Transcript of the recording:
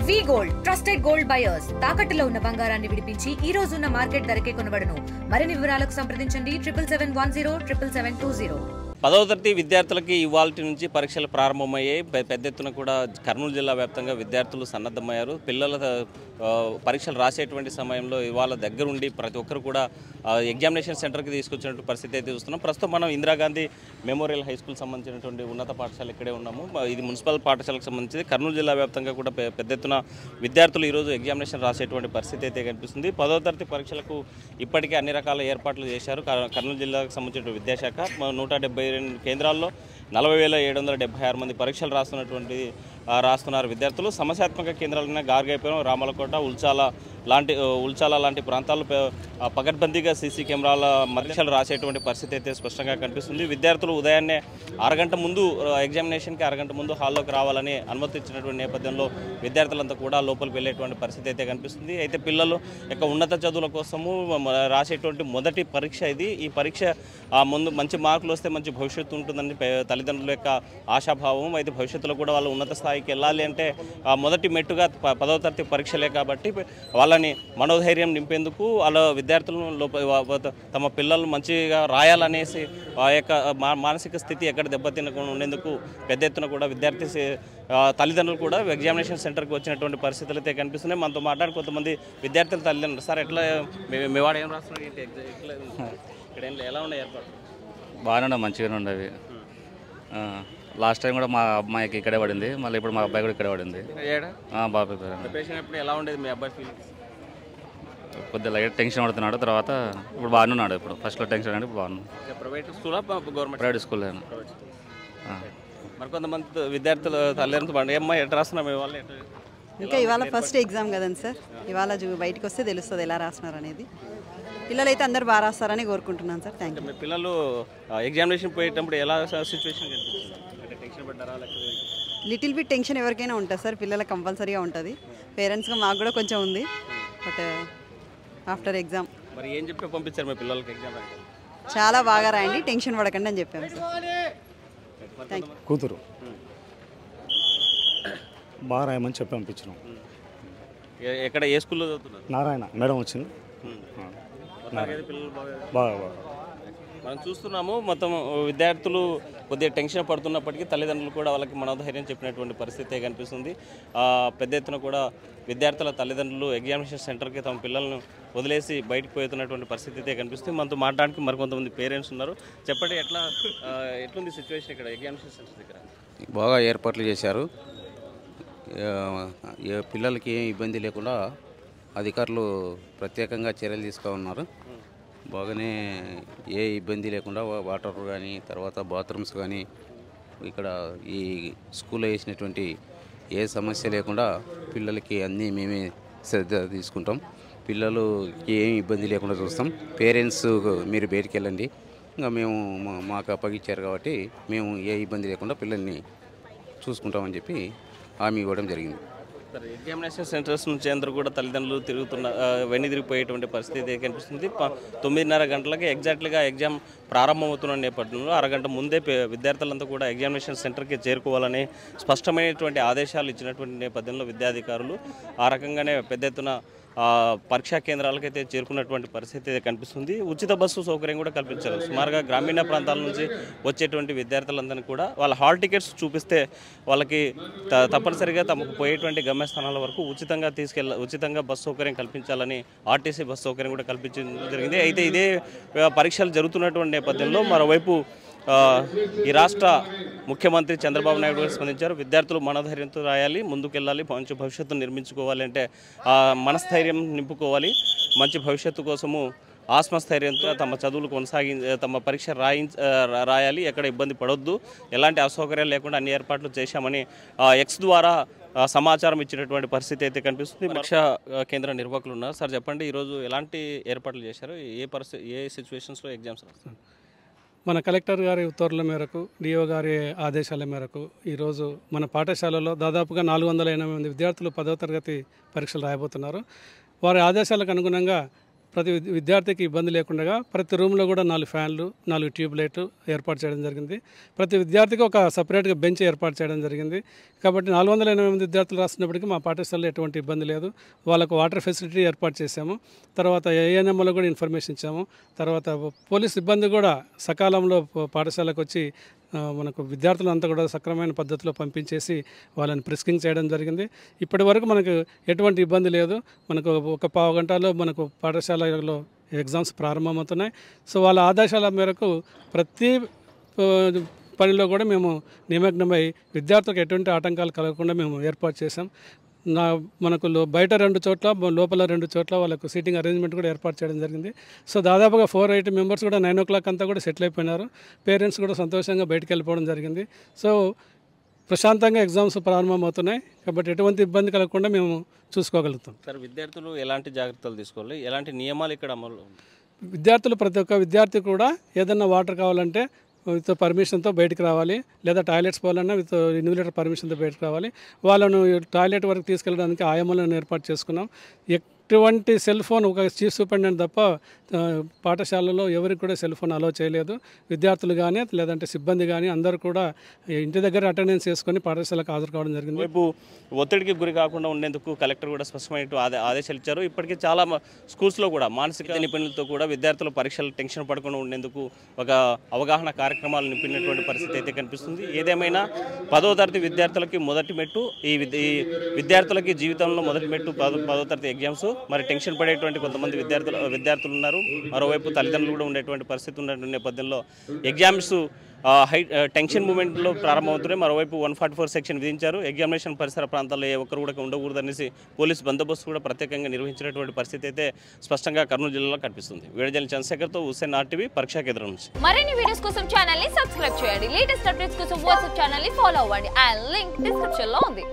వి gold trusted gold buyers తాకట్టులో ఉన్న బంగారాన్ని విడిపించి ఈ రోజు ఉన్న మార్కెట్ ధరకే కొనబడును. మరిన్ని వివరాలకు సంప్రదించండి 7771077720. 10వ తరగతి విద్యార్థులకి ఇవాల్టి నుంచి పరీక్షలు ప్రారంభమయ్యాయి. పెద్ద ఎత్తున కూడా కర్నూలు జిల్లా వ్యాప్తంగా విద్యార్థులు సన్నద్ధమయ్యారు. పిల్లల పరీక్షలు రాసేటువంటి సమయంలో ఇవాళ దగ్గరుండి ప్రతి ఒక్కరు కూడా ఎగ్జామినేషన్ సెంటర్కి తీసుకొచ్చినటువంటి పరిస్థితి అయితే చూస్తున్నాం. ప్రస్తుతం మనం ఇందిరాగాంధీ మెమోరియల్ హై స్కూల్ సంబంధించినటువంటి ఉన్నత పాఠశాల ఇక్కడే ఉన్నాము. ఇది మున్సిపల్ పాఠశాలకు సంబంధించి కర్నూలు జిల్లా వ్యాప్తంగా కూడా పెద్ద ఎత్తున విద్యార్థులు ఈరోజు ఎగ్జామినేషన్ రాసేటువంటి పరిస్థితి అయితే కనిపిస్తుంది. 10వ తరగతి పరీక్షలకు ఇప్పటికే అన్ని రకాల ఏర్పాట్లు చేశారు కర్నూలు జిల్లాకు సంబంధించిన విద్యాశాఖ. 172 కేంద్రాల్లో 40,776 మంది పరీక్షలు రాస్తున్నారు విద్యార్థులు. సమస్యాత్మక కేంద్రాలైన గార్గైపురం, రామలకోట, ఉల్చాల లాంటి ప్రాంతాల్లో పకడ్బందీగా సీసీ కెమెరాల పరీక్షలు రాసేటువంటి పరిస్థితి అయితే స్పష్టంగా కనిపిస్తుంది. విద్యార్థులు ఉదయాన్నే అరగంట ముందు ఎగ్జామినేషన్కి అరగంట ముందు హాల్లోకి రావాలని అనుమతి ఇచ్చినటువంటి నేపథ్యంలో విద్యార్థులంతా కూడా లోపలికి వెళ్ళేటువంటి పరిస్థితి అయితే కనిపిస్తుంది. అయితే పిల్లలు యొక్క ఉన్నత చదువుల కోసము రాసేటువంటి మొదటి పరీక్ష ఇది. ఈ పరీక్ష ముందు మంచి మార్కులు వస్తే మంచి భవిష్యత్తు ఉంటుందని తల్లిదండ్రుల యొక్క ఆశాభావం. అయితే భవిష్యత్తులో కూడా వాళ్ళు ఉన్నత స్థాయికి వెళ్ళాలి అంటే మొదటి మెట్టుగా 10వ తరగతి పరీక్షలే కాబట్టి వాళ్ళని మనోధైర్యం నింపేందుకు వాళ్ళ విద్యార్థులను తమ పిల్లలు మంచిగా రాయాలనేసి ఆ యొక్క మానసిక స్థితి ఎక్కడ దెబ్బతినకుండా ఉండేందుకు పెద్ద ఎత్తున కూడా విద్యార్థి తల్లిదండ్రులు కూడా ఎగ్జామినేషన్ సెంటర్కి వచ్చినటువంటి పరిస్థితులు అయితే కనిపిస్తున్నాయి. మనతో మాట్లాడి కొంతమంది విద్యార్థుల తల్లిదండ్రులు, సార్ ఎట్లా మీ వాడు ఏం రాస్తున్నారు, ఇక్కడ ఎలా ఉన్నాయి ఏర్పాటు? బాగానే ఉండవు, మంచిగానే ఉండేవి. లాస్ట్ టైం కూడా మా అమ్మాయికి ఇక్కడే పడింది, మళ్ళీ ఇప్పుడు మా అబ్బాయి కూడా ఇక్కడే పడింది. బాబాయ్ ప్రిపరేషన్ ఎలా ఉండేది మీ అబ్బాయి ఫీలింగ్స్? కొద్దిగా లైట్ టెన్షన్ పడుతున్నాడు, తర్వాత ఇప్పుడు బాగానే ఉన్నాడు. ఇప్పుడు ఫస్ట్లో టెన్షన్ అంటే ఇప్పుడు బాగున్నాడు. ప్రైవేట్ స్కూలా గవర్నమెంట్? Private school. మరి కొంతమంది విద్యార్థులు తల్లిదండ్రులు ఏమ్మా ఎట్లా రాస్తున్నారు మీ వాళ్ళు? ఇంకా ఇవాళ ఫస్ట్ ఎగ్జామ్ కదండి సార్, ఇవాళ బయటకు వస్తే తెలుస్తుంది ఎలా రాస్తున్నారు అనేది. పిల్లలు అయితే అందరు బాగా రాస్తారని కోరుకుంటున్నాను సార్. Thank you. మీ పిల్లలు ఎగ్జామినేషన్ పోయేటప్పుడు ఎలా సిచ్యువేషన్ కనిపిస్తుంది? టెన్షన్ పడ్డారా? లిటిల్ బిట్ టెన్షన్ ఎవరికైనా ఉంటుంది సార్, పిల్లలకు కంపల్సరీగా ఉంటుంది. పేరెంట్స్గా మాకు కూడా కొంచెం ఉంది. బట్ ఆఫ్టర్ ఎగ్జామ్ మరి ఏం చెప్పి పంపించారు మీ పిల్లలకి ఎగ్జామ్? చాలా బాగా రాయండి, టెన్షన్ పడకండి అని చెప్పాము సార్. Thank you. కూతురు బాగా రాయమని చెప్పి పంపించినాం. ఎక్కడ ఏ స్కూల్లో చదువుతున్నారు? నారాయణ మేడం వచ్చింది. పిల్లలు బాగా మనం చూస్తున్నాము. మొత్తం విద్యార్థులు కొద్దిగా టెన్షన్ పడుతున్నప్పటికీ తల్లిదండ్రులు కూడా వాళ్ళకి మనోధైర్యం చెప్పినటువంటి పరిస్థితి కనిపిస్తుంది. పెద్ద ఎత్తున కూడా విద్యార్థుల తల్లిదండ్రులు ఎగ్జామినేషన్ సెంటర్కి తమ పిల్లలను వదిలేసి బయటకు పోతున్నటువంటి పరిస్థితి అయితే కనిపిస్తుంది. మనతో మాట్లాడడానికి మరికొంతమంది పేరెంట్స్ ఉన్నారు. చెప్పండి, ఎట్లుంది సిచ్యువేషన్ ఇక్కడ ఎగ్జామినేషన్ సెంటర్ దగ్గర? బాగా ఏర్పాట్లు చేశారు. పిల్లలకి ఏం ఇబ్బంది లేకుండా అధికారులు ప్రత్యేకంగా చర్యలు తీసుకున్నారు. బాగానే ఏ ఇబ్బంది లేకుండా వాటర్ కానీ, తర్వాత బాత్రూమ్స్ కానీ, ఇక్కడ ఈ స్కూల్లో వేసినటువంటి ఏ సమస్య లేకుండా పిల్లలకి అన్నీ మేమే శ్రద్ధ తీసుకుంటాం. పిల్లలకి ఏం ఇబ్బంది లేకుండా చూస్తాం. పేరెంట్స్ మీరు బయటికి వెళ్ళండి, ఇంకా మేము మాకు అప్పగించారు కాబట్టి మేము ఏ ఇబ్బంది లేకుండా పిల్లల్ని చూసుకుంటామని చెప్పి హామీ ఇవ్వడం జరిగింది. ఎగ్జామినేషన్ సెంటర్స్ నుంచి అందరూ కూడా తల్లిదండ్రులు వెనుదిరిగిపోయేటువంటి పరిస్థితి కనిపిస్తుంది. 9:30 గంటలకి ఎగ్జాక్ట్లీగా ఎగ్జామ్ ప్రారంభమవుతున్న నేపథ్యంలో అరగంట ముందే విద్యార్థులంతా కూడా ఎగ్జామినేషన్ సెంటర్కి చేరుకోవాలని స్పష్టమైనటువంటి ఆదేశాలు ఇచ్చినటువంటి నేపథ్యంలో విద్యాధికారులు ఆ రకంగానే పెద్ద ఎత్తున పరీక్షా కేంద్రాలకైతే చేరుకున్నటువంటి పరిస్థితి కనిపిస్తుంది. ఉచిత బస్సు సౌకర్యం కూడా కల్పించారు. సుమారుగా గ్రామీణ ప్రాంతాల నుంచి వచ్చేటువంటి విద్యార్థులందరినీ కూడా వాళ్ళ హాల్ టికెట్స్ చూపిస్తే వాళ్ళకి తప్పనిసరిగా తమకు పోయేటువంటి గమ్యస్థానాల వరకు ఉచితంగా బస్సు సౌకర్యం కల్పించాలని ఆర్టీసీ బస్సు సౌకర్యం కూడా కల్పించడం జరిగింది. అయితే ఇదే పరీక్షలు జరుగుతున్నటువంటి నేపథ్యంలో మరోవైపు ఈ రాష్ట్ర ముఖ్యమంత్రి చంద్రబాబు నాయుడు గారు స్పందించారు. విద్యార్థులు మనోధైర్యంతో రాయాలి, ముందుకెళ్ళాలి, మంచి భవిష్యత్తును నిర్మించుకోవాలి అంటే మనస్థైర్యం నింపుకోవాలి. మంచి భవిష్యత్తు కోసము ఆత్మస్థైర్యంతో తమ చదువులు తమ పరీక్ష రాయాలి, ఎక్కడ ఇబ్బంది పడొద్దు, ఎలాంటి అసౌకర్యాలు లేకుండా అన్ని ఏర్పాట్లు చేశామని ఎక్స్ ద్వారా సమాచారం ఇచ్చినటువంటి పరిస్థితి అయితే కనిపిస్తుంది. పరీక్షా కేంద్ర నిర్వాహకులు ఉన్నారు. సార్ చెప్పండి, ఈరోజు ఎలాంటి ఏర్పాట్లు చేశారు, ఏ సిచ్యువేషన్స్లో ఎగ్జామ్స్ రాస్తారు? మన కలెక్టర్ గారి ఉత్తర్వుల మేరకు, డిఓ గారి ఆదేశాల మేరకు ఈరోజు మన పాఠశాలలో దాదాపుగా 480 మంది విద్యార్థులు 10వ తరగతి పరీక్షలు రాయబోతున్నారు. వారి ఆదేశాలకు అనుగుణంగా ప్రతి విద్యార్థికి ఇబ్బంది లేకుండా ప్రతి రూమ్లో కూడా 4 ఫ్యాన్లు 4 ట్యూబ్ లైట్లు ఏర్పాటు చేయడం జరిగింది. ప్రతి విద్యార్థికి ఒక సపరేట్గా బెంచ్ ఏర్పాటు చేయడం జరిగింది. కాబట్టి 488 విద్యార్థులు రాస్తున్నప్పటికీ మా పాఠశాలలో ఎటువంటి ఇబ్బంది లేదు. వాళ్ళకు వాటర్ ఫెసిలిటీ ఏర్పాటు చేశాము. తర్వాత ఏఎన్ఎంలో కూడా ఇన్ఫర్మేషన్ ఇచ్చాము. తర్వాత పోలీస్ సిబ్బంది కూడా సకాలంలో పాఠశాలకు వచ్చి మనకు విద్యార్థులంతా కూడా సక్రమైన పద్ధతిలో పంపించేసి వాళ్ళని ప్రిస్కింగ్ చేయడం జరిగింది. ఇప్పటి వరకు మనకు ఎటువంటి ఇబ్బంది లేదు. మనకు ఒక పావు గంటలో మనకు పాఠశాలలో ఎగ్జామ్స్ ప్రారంభమవుతున్నాయి. సో వాళ్ళ ఆదేశాల మేరకు ప్రతి పనిలో కూడా మేము నిమగ్నమై విద్యార్థులకు ఎటువంటి ఆటంకాలు కలగకుండా మేము ఏర్పాటు చేసాం. మనకు బయట 2 చోట్ల లోపల 2 చోట్ల వాళ్ళకు సీటింగ్ అరేంజ్మెంట్ కూడా ఏర్పాటు చేయడం జరిగింది. సో దాదాపుగా 480 మెంబర్స్ కూడా 9 o'clock అంతా కూడా సెటిల్ అయిపోయినారు. పేరెంట్స్ కూడా సంతోషంగా బయటికి వెళ్ళిపోవడం జరిగింది. సో ప్రశాంతంగా ఎగ్జామ్స్ ప్రారంభమవుతున్నాయి. కాబట్టి ఎటువంటి ఇబ్బంది కలగకుండా మేము చూసుకోగలుగుతాం. సార్, విద్యార్థులు ఎలాంటి జాగ్రత్తలు తీసుకోవాలి, ఎలాంటి నియమాలు ఇక్కడ అమలు? విద్యార్థులు ప్రతి ఒక్క విద్యార్థి కూడా ఏదన్నా వాటర్ కావాలంటే విత్ పర్మిషన్తో బయటకు రావాలి, లేదా టాయిలెట్స్ పోవాలన్నా విత్ ఇన్విలేటర్ పర్మిషన్తో బయటకు రావాలి. వాళ్ళను టాయిలెట్ వరకు తీసుకెళ్ళడానికి ఆయమ్మలను ఏర్పాటు చేసుకున్నాం. ఎటువంటి సెల్ ఫోన్ ఒక చీఫ్ సూపరింటెండెంట్ తప్ప పాఠశాలలో ఎవరికి కూడా సెల్ ఫోన్ అలో చేయలేదు. విద్యార్థులు కానీ లేదంటే సిబ్బంది కానీ అందరూ కూడా ఇంటి దగ్గర అటెండెన్స్ చేసుకొని పాఠశాలకు హాజరు కావడం జరిగింది. వైపు ఒత్తిడికి గురి కాకుండా ఉండేందుకు కలెక్టర్ కూడా స్పష్టమైన ఆదేశాలు ఇచ్చారు. ఇప్పటికీ చాలా స్కూల్స్లో కూడా మానసిక నిపుణులతో కూడా విద్యార్థుల పరీక్షలు టెన్షన్ పడకుండా ఉండేందుకు ఒక అవగాహన కార్యక్రమాలు నింపినటువంటి పరిస్థితి అయితే కనిపిస్తుంది. ఏదేమైనా 10వ తరగతి విద్యార్థులకి మొదటి మెట్టు ఈ విద్యార్థులకి జీవితంలో మొదటి మెట్టు 10వ తరగతి ఎగ్జామ్స్. మరి టెన్షన్ పడేటువంటి కొంతమంది విద్యార్థులు ఉన్నారు. మరోవైపు తల్లిదండ్రులు కూడా ఉండేటువంటి పరిస్థితి ఉన్నటువంటి నేపథ్యంలో ఎగ్జామ్స్ టెన్షన్ మూమెంట్లో ప్రారంభమవుతున్నాయి. మరోవైపు 144 సెక్షన్ విధించారు. ఎగ్జామినేషన్ పరిసర ప్రాంతాల్లో ఏ ఒక్కరు కూడా ఉండకూడదనేసి పోలీస్ బందోబస్తు కూడా ప్రత్యేకంగా నిర్వహించినటువంటి పరిస్థితి అయితే స్పష్టంగా కర్నూలు జిల్లాలో కనిపిస్తుంది. వీడియోజల్ చంద్రశేఖర్తో హుస్సేన్ RTV పరీక్షా కేంద్రం నుంచి. మరిన్ని వీడియోస్ కోసం ఛానల్ ని సబ్స్క్రైబ్ చేయండి. లేటెస్ట్ అప్డేట్స్ కోసం వాట్సాప్ ఛానల్ ని ఫాలో అవ్వండి. ఆ లింక్ డిస్క్రిప్షన్ లో ఉంది.